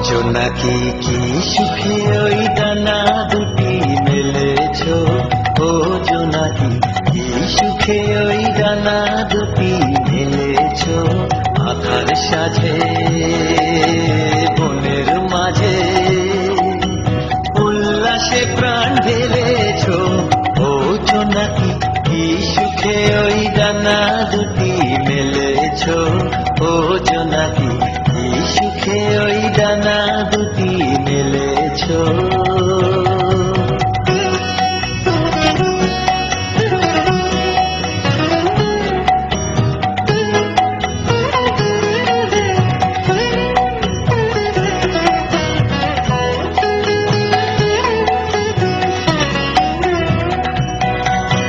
জোনাকি কি সুখে ওই ডানা দুটি মেলেছ, ও জোনাকি কি সুখে ওই ডানা দুটি মেলেছ। আধার সাজে বনের মাঝে উল্লাসে প্রাণ ঢেলেছ, ও জোনাকি কি সুখে ওই ডানা দুটি মেলেছ। ও জোনাকি কি সুখে ওই ডানা দুটি মেলেছ।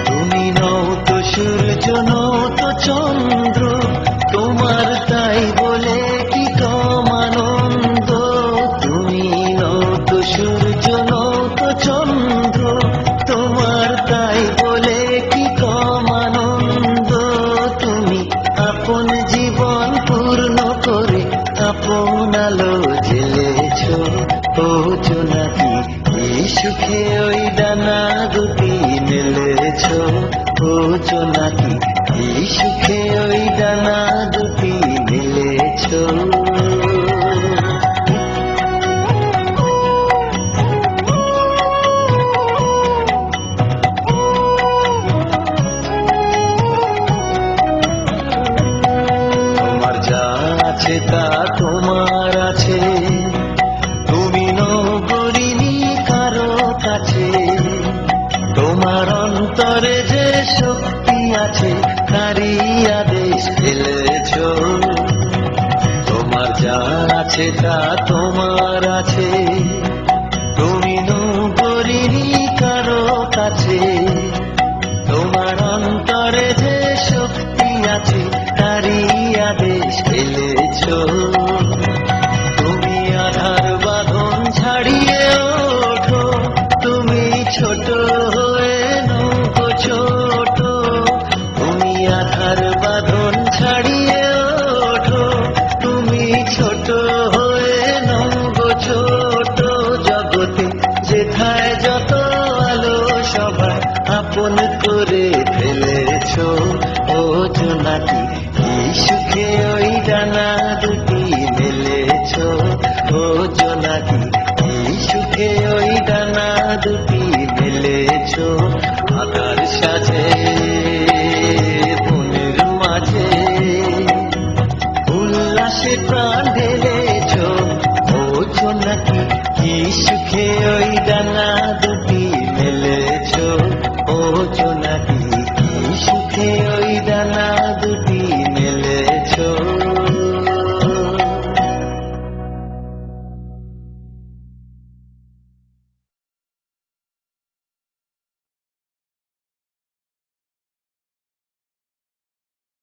তুমি নও তো সূর্য, নও তো চন্দ্র, তোমার তাই বলে কি কম আনন্দ। তুমি নও তো সূর্য, নও তো চন্দ্র, তোমার তাই বলে কি কম আনন্দ। তুমি আপন জীবন পূর্ণ করে আপন আলো জ্বেলেছ, ও জোনাকি কি সুখে ওই ডানা দুটি মেলেছ। ও জোনাকি কি সুখে ওই ডানা দুটি মেলেছ। তোমার যা আছে তা তোমার আছে, তুমি নগরিনী কারো কাছে। তোমার অন্তরে যে শক্তি আছে তারই আদেশ ফেলেছ। তোমার যা আছে তা তোমার আছে,